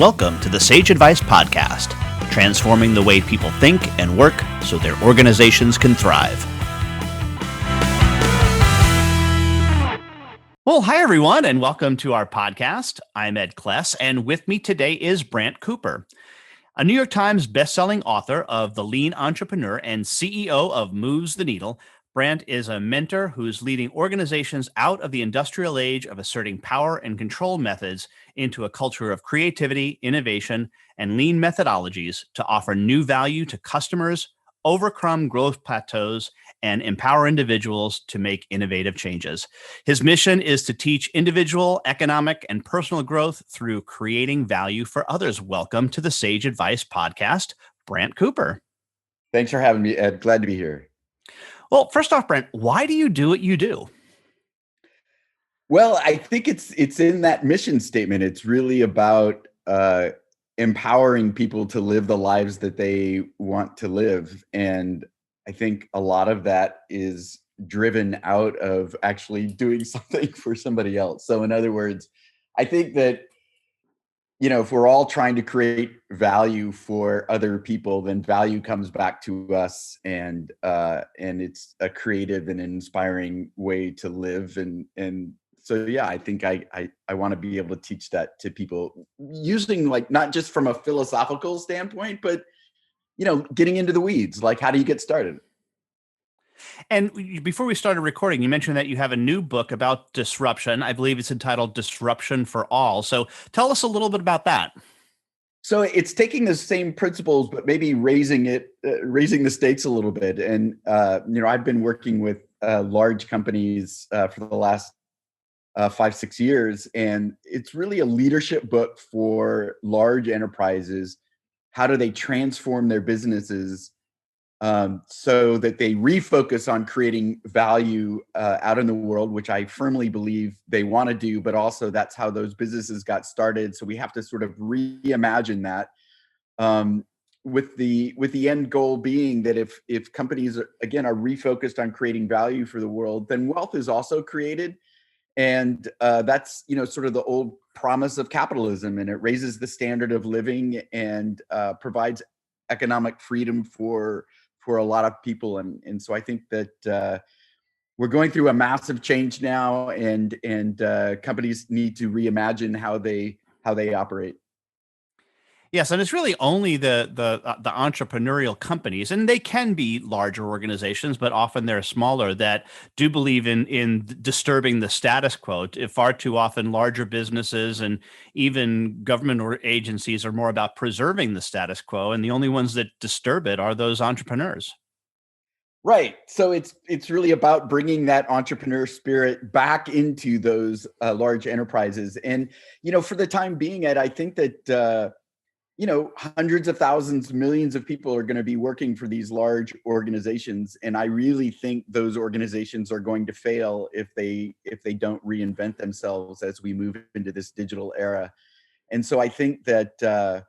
Welcome to the Sage Advice Podcast, transforming the way people think and work so their organizations can thrive. Well, hi, everyone, and welcome to our podcast. I'm Ed Kless, and with me today is Brant Cooper, a New York Times bestselling author of The Lean Entrepreneur and CEO of Moves the Needle. Brant is a mentor who's leading organizations out of the industrial age of asserting power and control methods into a culture of creativity, innovation, and lean methodologies to offer new value to customers, overcome growth plateaus, and empower individuals to make innovative changes. His mission is to teach individual, economic, and personal growth through creating value for others. Welcome to the Sage Advice Podcast, Brant Cooper. Thanks for having me, Ed. Glad to be here. Well, first off, Brant, why do you do what you do? Well, I think it's in that mission statement. It's really about empowering people to live the lives that they want to live. And I think a lot of that is driven out of actually doing something for somebody else. So in other words, I think that, if we're all trying to create value for other people, then value comes back to us, and it's a creative and inspiring way to live. And so, yeah, I think I want to be able to teach that to people using, like, not just from a philosophical standpoint, but, getting into the weeds, like, how do you get started? And before we started recording, you mentioned that you have a new book about disruption. I believe it's entitled Disruption for All. So tell us a little bit about that. So it's taking the same principles, but maybe raising the stakes a little bit. And, I've been working with large companies for the last 5-6 years. And it's really a leadership book for large enterprises. How do they transform their businesses so that they refocus on creating value out in the world, which I firmly believe they want to do, but also that's how those businesses got started. So we have to sort of reimagine that, with the end goal being that if companies are refocused on creating value for the world, then wealth is also created. And that's, sort of the old promise of capitalism, and it raises the standard of living and provides economic freedom for a lot of people. And so I think that we're going through a massive change now, and companies need to reimagine how they operate. Yes, and it's really only the entrepreneurial companies, and they can be larger organizations, but often they're smaller, that do believe in disturbing the status quo. Far too often, larger businesses and even government or agencies are more about preserving the status quo, and the only ones that disturb it are those entrepreneurs. Right. So it's really about bringing that entrepreneur spirit back into those large enterprises. And, for the time being, Ed, I think that, hundreds of thousands, millions of people are going to be working for these large organizations. And I really think those organizations are going to fail if they don't reinvent themselves as we move into this digital era. And so I think that, the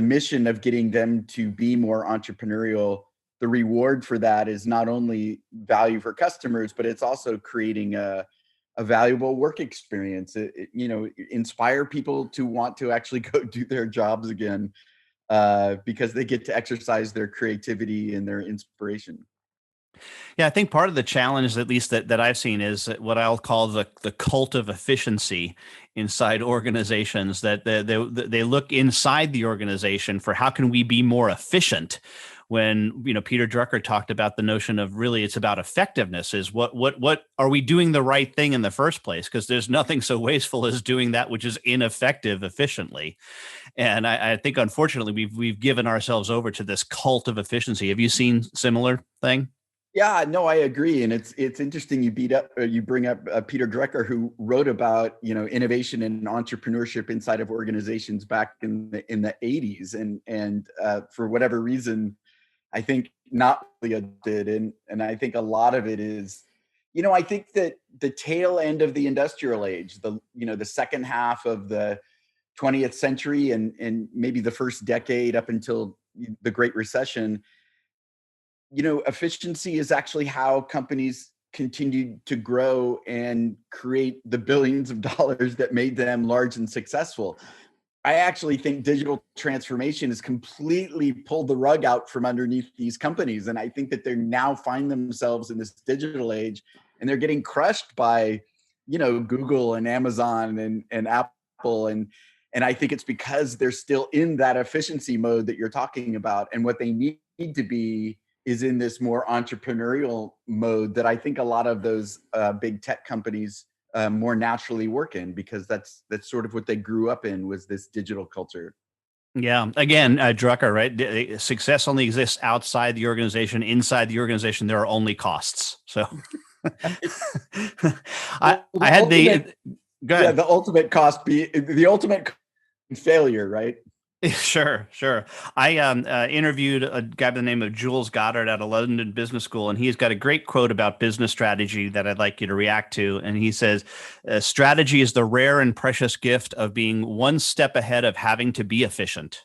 mission of getting them to be more entrepreneurial, the reward for that is not only value for customers, but it's also creating a valuable work experience. Inspire people to want to actually go do their jobs again, because they get to exercise their creativity and their inspiration. Yeah, I think part of the challenge, at least that I've seen, is what I'll call the cult of efficiency inside organizations. That they look inside the organization for how can we be more efficient. When Peter Drucker talked about the notion of really it's about effectiveness, is what are we doing the right thing in the first place? Because there's nothing so wasteful as doing that which is ineffective efficiently. And I think unfortunately we've given ourselves over to this cult of efficiency. Have you seen similar thing? Yeah, no, I agree, and it's interesting you bring up Peter Drucker, who wrote about innovation and entrepreneurship inside of organizations back in the 80s, and for whatever reason, I think not really did, and I think a lot of it is, I think that the tail end of the industrial age, the second half of the 20th century, and maybe the first decade up until the Great Recession. Efficiency is actually how companies continued to grow and create the billions of dollars that made them large and successful. I actually think digital transformation has completely pulled the rug out from underneath these companies. And I think that they're now find themselves in this digital age, and they're getting crushed by, Google and Amazon and Apple. And I think it's because they're still in that efficiency mode that you're talking about. And what they need to be is in this more entrepreneurial mode that I think a lot of those big tech companies more naturally work in, because that's sort of what they grew up in, was this digital culture. Yeah. Again, Drucker, right? Success only exists outside the organization. Inside the organization, there are only costs. So I had the go ahead. Yeah, the ultimate cost be the ultimate failure, right? Sure. I interviewed a guy by the name of Jules Goddard at a London business school, and he's got a great quote about business strategy that I'd like you to react to. And he says, strategy is the rare and precious gift of being one step ahead of having to be efficient.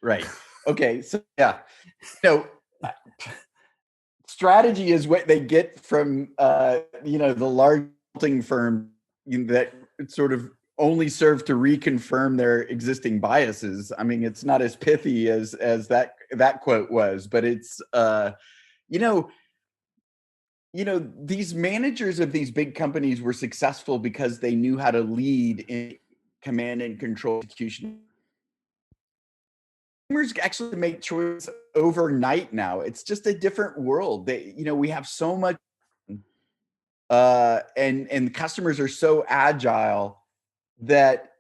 Right. Okay. So, yeah. Strategy is what they get from, the large consulting firm that sort of only serve to reconfirm their existing biases. I mean, it's not as pithy as that quote was, but it's these managers of these big companies were successful because they knew how to lead in command and control execution. Consumers actually make choices overnight now. It's just a different world. We have so much, and customers are so agile that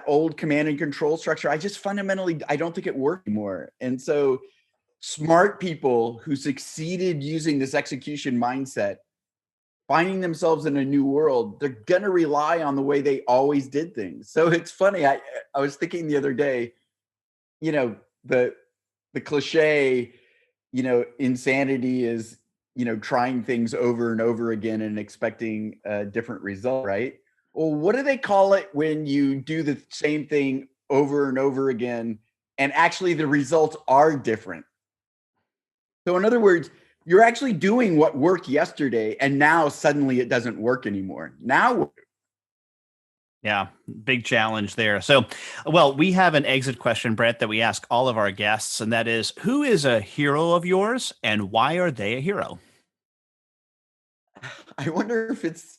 old command and control structure, I don't think it works anymore. And so smart people who succeeded using this execution mindset, finding themselves in a new world, they're going to rely on the way they always did things. So it's funny. I was thinking the other day, the cliche, insanity is, trying things over and over again and expecting a different result, right? Well, what do they call it when you do the same thing over and over again and actually the results are different? So in other words, you're actually doing what worked yesterday and now suddenly it doesn't work anymore. Yeah, big challenge there. So, well, we have an exit question, Brent, that we ask all of our guests, and that is, who is a hero of yours and why are they a hero? I wonder if it's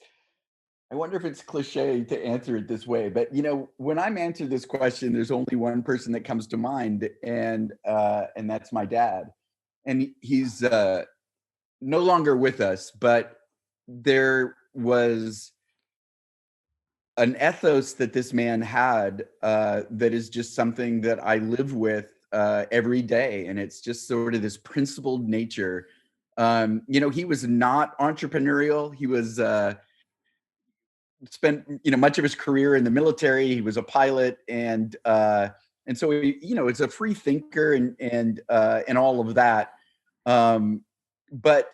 cliche to answer it this way, but when I'm answering this question, there's only one person that comes to mind, and that's my dad. And he's no longer with us, but there was an ethos that this man had that is just something that I live with every day, and it's just sort of this principled nature. He was not entrepreneurial. He was spent much of his career in the military. He was a pilot, and so it's a free thinker and all of that. But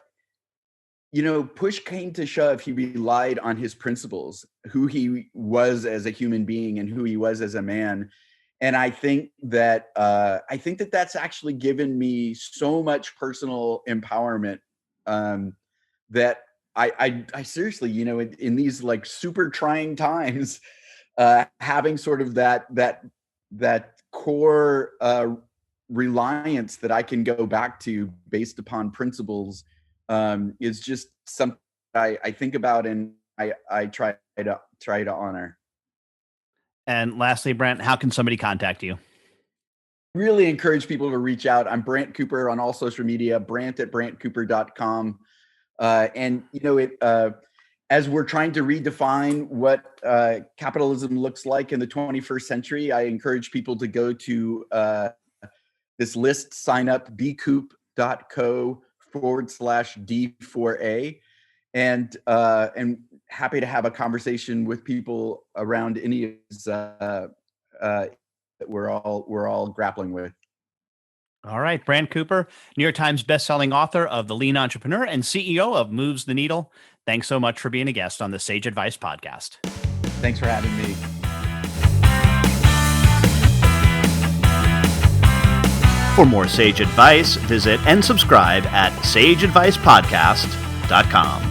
push came to shove, he relied on his principles, who he was as a human being and who he was as a man. And I think that that's actually given me so much personal empowerment that I seriously, in these like super trying times, having sort of that core reliance that I can go back to based upon principles is just something I think about and I try to honor. And lastly, Brent, how can somebody contact you? Really encourage people to reach out. I'm Brant Cooper on all social media, brant@brantcooper.com. And as we're trying to redefine what capitalism looks like in the 21st century, I encourage people to go to this list, sign up, bcoop.co/D4A, and happy to have a conversation with people around any of these that we're all grappling with. All right, Brant Cooper, New York Times bestselling author of The Lean Entrepreneur and CEO of Moves the Needle. Thanks so much for being a guest on the Sage Advice podcast. Thanks for having me. For more Sage Advice, visit and subscribe at sageadvicepodcast.com.